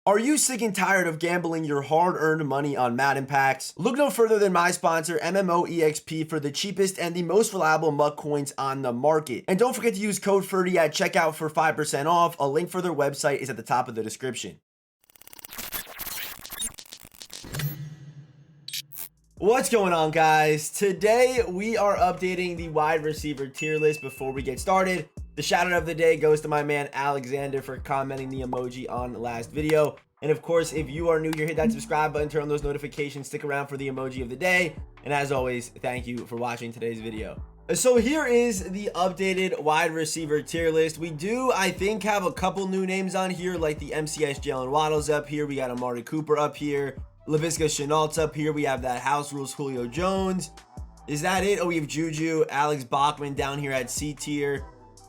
Are you sick and tired of gambling your hard-earned money on Madden packs? Look no further than my sponsor, MMOEXP, for the cheapest and the most reliable MUT coins on the market. And don't forget to use code Ferdy at checkout for 5% off. A link for their website is at the top of the description. What's going on, guys? Today we are updating the wide receiver tier list. Before we get started, the shout out of the day goes to my man Alexander for commenting the emoji on the last video. And of course, if you are new here, hit that subscribe button, turn on those notifications, stick around for the emoji of the day. And as always, thank you for watching today's video. So here is the updated wide receiver tier list. We do, I think, have a couple new names on here, like the MCS Jalen Waddle's up here. We got Amari Cooper up here. Laviska Shenault's up here. We have that House Rules Julio Jones. Is that it? Oh, we have Juju, Alex Bachman down here at C tier.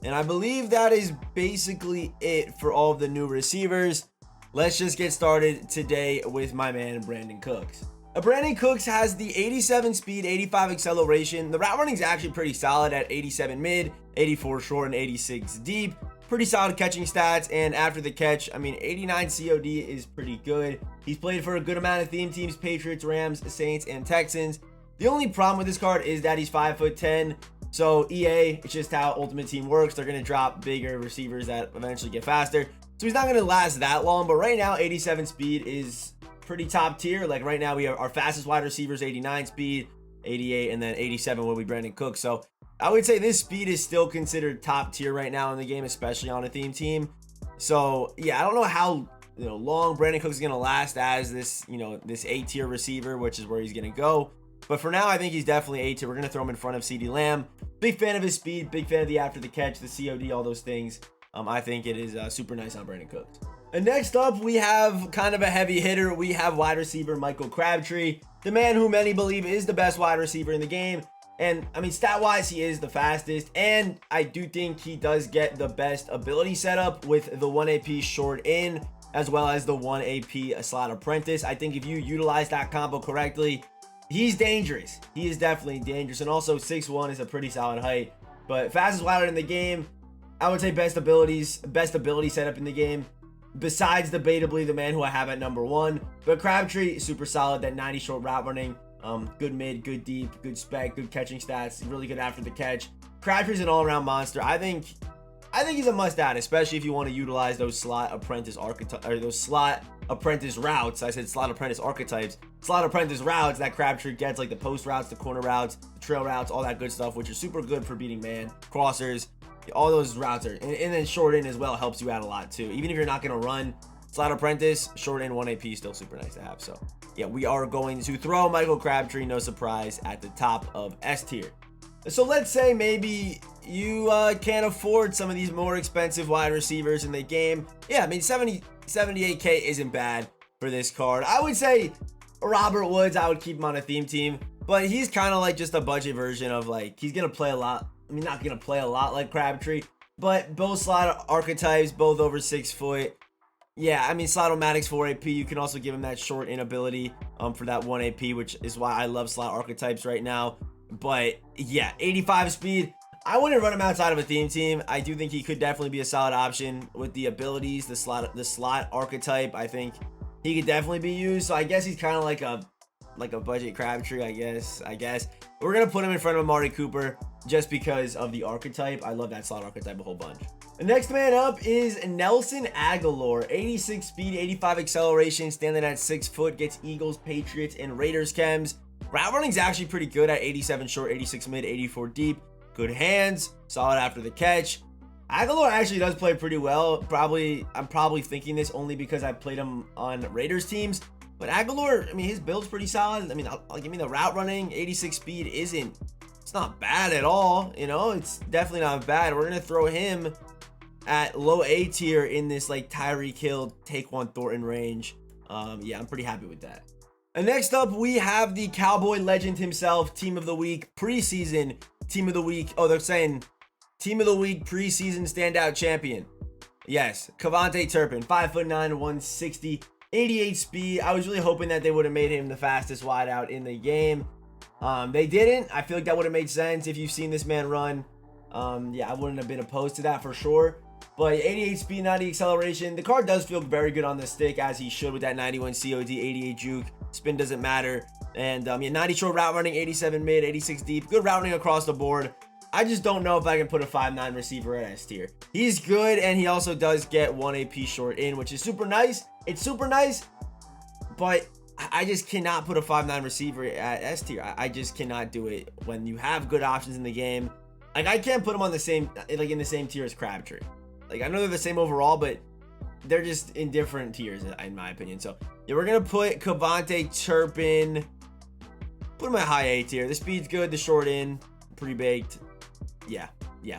And I believe that is basically it for all of the new receivers. Let's just get started today with my man Brandon Cooks. Brandon Cooks has the 87 speed, 85 acceleration. The route running is actually pretty solid at 87 mid, 84 short, and 86 deep. Pretty solid catching stats, and after the catch, I mean, 89 COD is pretty good. He's played for a good amount of theme teams: Patriots, Rams, Saints, and Texans. The only problem with this card is that he's 5'10". So EA, it's just how Ultimate Team works. They're going to drop bigger receivers that eventually get faster. So he's not going to last that long, but right now 87 speed is pretty top tier. Like right now we have our fastest wide receivers, 89 speed, 88, and then 87 will be Brandon Cooks. So I would say this speed is still considered top tier right now in the game, especially on a theme team. So yeah, I don't know how long Brandon Cooks is going to last as this, this A tier receiver, which is where he's going to go. But for now, I think he's definitely A tier. We're going to throw him in front of CeeDee Lamb. Big fan of his speed, big fan of the after the catch, the COD, all those things. I think it is super nice on Brandon Cooks. And next up, we have kind of a heavy hitter. We have wide receiver Michael Crabtree, the man who many believe is the best wide receiver in the game. And I mean, stat-wise, he is the fastest. And I do think he does get the best ability setup with the 1 AP short in, as well as the 1 AP slot apprentice. I think if you utilize that combo correctly, he's dangerous. He is definitely dangerous. And also 6'1" is a pretty solid height. But fastest wide in the game, I would say best ability setup in the game. Besides debatably the man who I have at number 1. But Crabtree, super solid. That 90 short route running. Good mid, good deep, good spec, good catching stats, really good after the catch. Crabtree's an all-around monster. I think he's a must-add, especially if you want to utilize those slot apprentice routes. I said slot apprentice archetypes. Slot apprentice routes that Crabtree gets, like the post routes, the corner routes, the trail routes, all that good stuff, which are super good for beating man, crossers. All those routes are, and then short in as well helps you out a lot too. Even if you're not going to run slot apprentice, short in 1 AP is still super nice to have. So yeah, we are going to throw Michael Crabtree, no surprise, at the top of S tier. So let's say maybe you can't afford some of these more expensive wide receivers in the game. Yeah, I mean 78K isn't bad for this card. I would say Robert Woods, I would keep him on a theme team, but he's kind of like just a budget version of, like, he's going to play a lot. I mean, not going to play a lot like Crabtree, but both slot archetypes, both over 6 foot. Yeah, I mean, Slot-O-Matic's 4 AP. You can also give him that short inability for that 1 AP, which is why I love slot archetypes right now. But yeah, 85 speed. I wouldn't run him outside of a theme team. I do think he could definitely be a solid option with the abilities, the slot archetype. I think he could definitely be used. So I guess he's kind of like a budget Crabtree, I guess. We're going to put him in front of Amari Cooper just because of the archetype. I love that slot archetype a whole bunch. The next man up is Nelson Agholor. 86 speed, 85 acceleration, standing at 6 foot, gets Eagles, Patriots, and Raiders chems. Route running is actually pretty good at 87 short, 86 mid, 84 deep. Good hands, solid after the catch. Agholor actually does play pretty well. I'm probably thinking this only because I played him on Raiders teams. But Agholor, I mean, his build's pretty solid. I mean, I'll give me the route running. 86 speed it's not bad at all. It's definitely not bad. We're going to throw him at low A tier in this like Tyreek Hill, Taquan Thornton range. Yeah, I'm pretty happy with that. And next up, we have the Cowboy legend himself, Team of the Week, preseason Team of the Week. Oh, they're saying Team of the Week preseason standout champion. Yes, Cavante Turpin, 5'9", 160, 88 speed. I was really hoping that they would have made him the fastest wideout in the game. They didn't. I feel like that would have made sense if you've seen this man run. Yeah, I wouldn't have been opposed to that for sure. But 88 speed, 90 acceleration. The card does feel very good on the stick, as he should with that 91 COD, 88 juke. Spin doesn't matter. And yeah, 90 short route running, 87 mid, 86 deep. Good route running across the board. I just don't know if I can put a 5'9 receiver at S tier. He's good, and he also does get 1 AP short in, which is super nice. It's super nice, but I just cannot put a 5'9 receiver at S tier. I just cannot do it when you have good options in the game. Like, I can't put him on the same, like, in the same tier as Crabtree. Like, I know they're the same overall, but they're just in different tiers, in my opinion. So, yeah, we're going to put Cavante Turpin. Put him at high A tier. The speed's good. The short in, pretty baked. Yeah,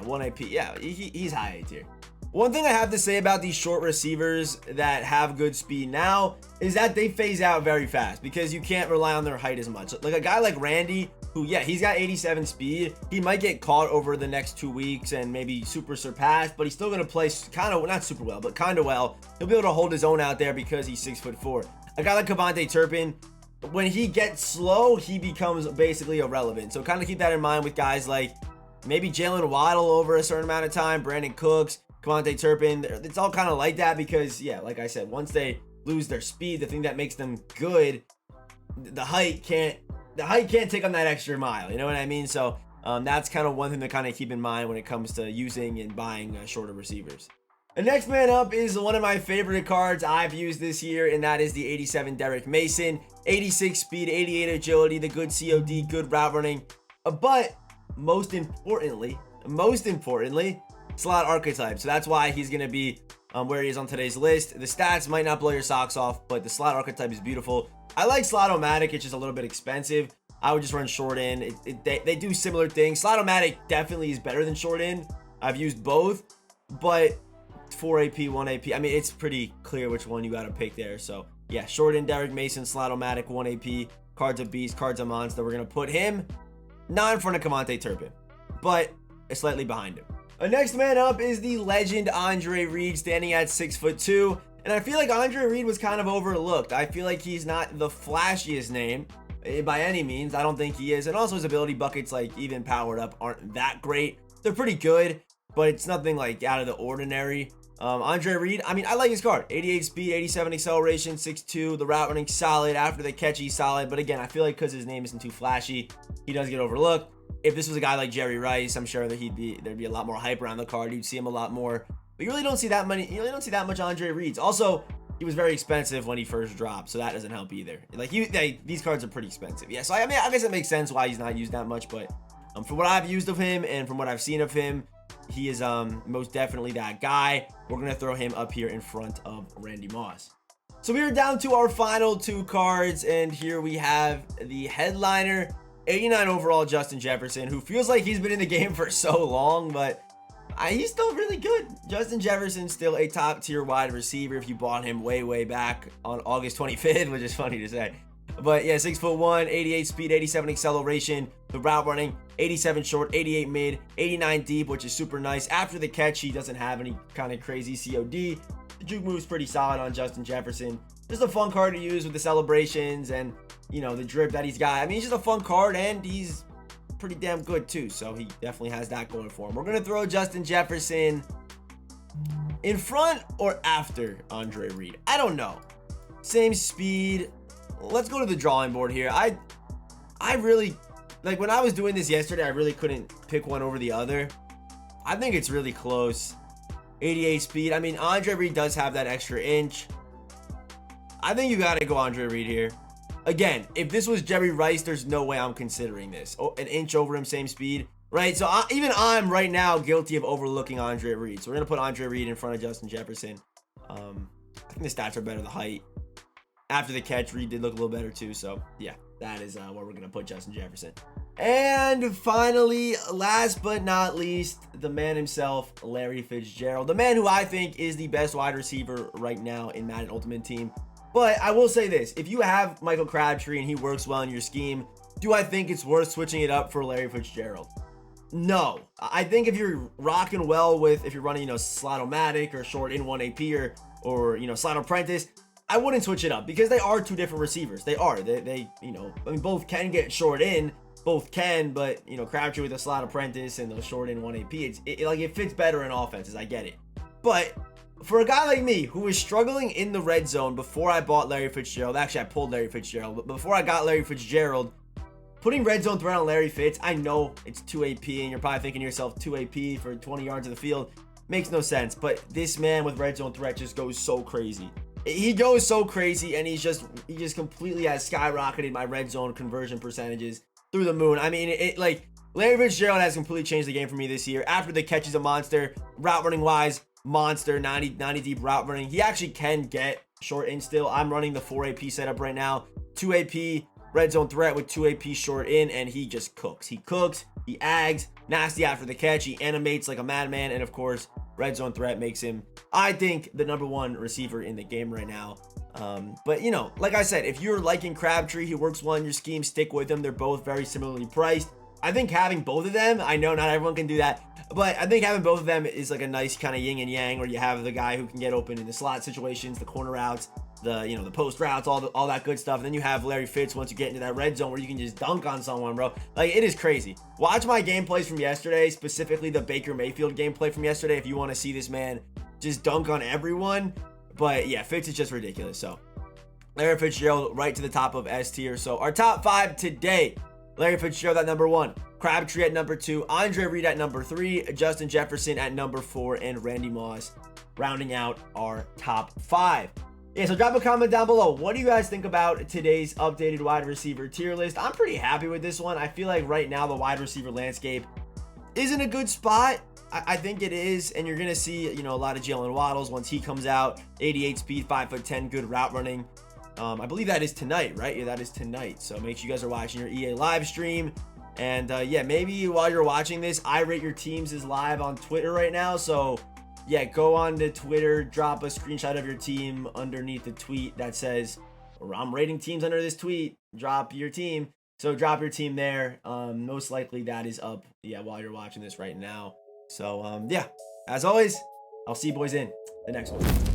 1 AP. Yeah, he's high A tier. One thing I have to say about these short receivers that have good speed now is that they phase out very fast because you can't rely on their height as much. Like a guy like Randy, who, yeah, he's got 87 speed. He might get caught over the next 2 weeks and maybe super surpassed, but he's still going to play kind of, not super well, but kind of well. He'll be able to hold his own out there because he's 6'4". A guy like Cavante Turpin, when he gets slow, he becomes basically irrelevant. So kind of keep that in mind with guys like maybe Jalen Waddle over a certain amount of time, Brandon Cooks, Cavante Turpin. It's all kind of like that because, yeah, like I said, once they lose their speed, the thing that makes them good, the height can't take on that extra mile. You know what I mean? So that's kind of one thing to kind of keep in mind when it comes to using and buying shorter receivers. The next man up is one of my favorite cards I've used this year, and that is the 87 Derrick Mason. 86 speed, 88 agility, the good COD, good route running. But most importantly, slot archetype. So that's why he's going to be where he is on today's list. The stats might not blow your socks off, but the slot archetype is beautiful. I like Slot-O-Matic. It's just a little bit expensive. I would just run short in. They do similar things. Slot-O-Matic definitely is better than short in. I've used both, but 4 AP, 1 AP. I mean, it's pretty clear which one you got to pick there. So yeah, short in Derrick Mason, Slot-O-Matic, 1 AP. Card's a beast, card's a monster. We're going to put him not in front of Cavante Turpin, but slightly behind him. The next man up is the legend Andre Reed, standing at 6'2". And I feel like Andre Reed was kind of overlooked. I feel like he's not the flashiest name by any means. I don't think he is. And also his ability buckets, like even powered up, aren't that great. They're pretty good, but it's nothing like out of the ordinary. Andre Reed, I mean, I like his card. 88 speed, 87 acceleration, 6'2". The route running solid. After the catch, he's solid. But again, I feel like because his name isn't too flashy, he does get overlooked. If this was a guy like Jerry Rice, I'm sure that there'd be a lot more hype around the card. You'd see him a lot more. But you really don't see that much Andre Reeds. Also, he was very expensive when he first dropped, so that doesn't help either. Like these cards are pretty expensive. Yeah, so I mean, I guess it makes sense why he's not used that much. But from what I've used of him and from what I've seen of him, he is most definitely that guy. We're gonna throw him up here in front of Randy Moss. So we are down to our final 2 cards, and here we have the headliner, 89 overall Justin Jefferson, who feels like he's been in the game for so long, but he's still really good. Justin Jefferson still a top tier wide receiver if you bought him way back on August 25th, which is funny to say. But yeah, 6'1", 88 speed, 87 acceleration, the route running, 87 short, 88 mid, 89 deep, which is super nice. After the catch, he doesn't have any kind of crazy COD. The juke move's pretty solid on Justin Jefferson. Just a fun card to use with the celebrations and, you know, the drip that he's got. I mean, he's just a fun card, and he's pretty damn good too, so he definitely has that going for him. We're gonna throw Justin Jefferson in front or after Andre Reed. I don't know. Same speed. Let's go to the drawing board here. I really, like, when I was doing this yesterday, I really couldn't pick one over the other. I think it's really close. 88 speed. I mean, Andre Reed does have that extra inch. I think you gotta go Andre Reed here. Again, if this was Jerry Rice, there's no way I'm considering this. Oh, an inch over him, same speed, right? So even I'm right now guilty of overlooking Andre Reed. So we're going to put Andre Reed in front of Justin Jefferson. I think the stats are better, the height. After the catch, Reed did look a little better too. So yeah, that is where we're going to put Justin Jefferson. And finally, last but not least, the man himself, Larry Fitzgerald. The man who I think is the best wide receiver right now in Madden Ultimate Team. But I will say this, if you have Michael Crabtree and he works well in your scheme, do I think it's worth switching it up for Larry Fitzgerald? No. I think if you're rocking well with, if you're running, you know, Slot-O-Matic or short in 1 AP or you know, Slot Apprentice, I wouldn't switch it up because they are 2 different receivers. They are. They you know, I mean, both can get short in, both can, but, you know, Crabtree with a Slot Apprentice and the short in 1 AP, like, it fits better in offenses. I get it. But for a guy like me who was struggling in the red zone before I bought Larry Fitzgerald, actually I pulled Larry Fitzgerald, but before I got Larry Fitzgerald, putting red zone threat on Larry Fitz, I know it's 2 AP and you're probably thinking to yourself, 2 AP for 20 yards of the field makes no sense. But this man with red zone threat just goes so crazy. He goes so crazy, and he just completely has skyrocketed my red zone conversion percentages through the moon. I mean, like Larry Fitzgerald has completely changed the game for me this year. After the catch, he's a monster. Route running wise, monster. 90 deep route running. He actually can get short in still. I'm running the 4 AP setup right now. 2 AP red zone threat with 2 AP short in, and he just cooks. He cooks. He ags. Nasty after the catch. He animates like a madman, and of course, red zone threat makes him, I think, the #1 receiver in the game right now. But you know, like I said, if you're liking Crabtree, he works well in your scheme, stick with him. They're both very similarly priced. I think having both of them, I know not everyone can do that, but I think having both of them is like a nice kind of yin and yang, where you have the guy who can get open in the slot situations, the corner routes, the post routes, all that good stuff. And then you have Larry Fitz once you get into that red zone where you can just dunk on someone, bro. Like, it is crazy. Watch my gameplays from yesterday, specifically the Baker Mayfield gameplay from yesterday, if you want to see this man just dunk on everyone. But yeah, Fitz is just ridiculous. So Larry Fitzgerald right to the top of S tier. So our top 5 today: Larry Fitzgerald at #1, Crabtree at #2, Andre Reed at #3, Justin Jefferson at #4, and Randy Moss rounding out our top 5. Yeah, so drop a comment down below. What do you guys think about today's updated wide receiver tier list? I'm pretty happy with this one. I feel like right now the wide receiver landscape is in a good spot. I think it is, and you're going to see, a lot of Jalen Waddles once he comes out. 88 speed, 5'10", good route running. I believe that is tonight, right? Yeah, that is tonight. So make sure you guys are watching your EA live stream. And yeah, maybe while you're watching this, I Rate Your Teams is live on Twitter right now. So yeah, go on to Twitter, drop a screenshot of your team underneath the tweet that says, I'm rating teams under this tweet. Drop your team. So drop your team there. Most likely that is up, yeah, while you're watching this right now. So yeah, as always, I'll see you boys in the next one.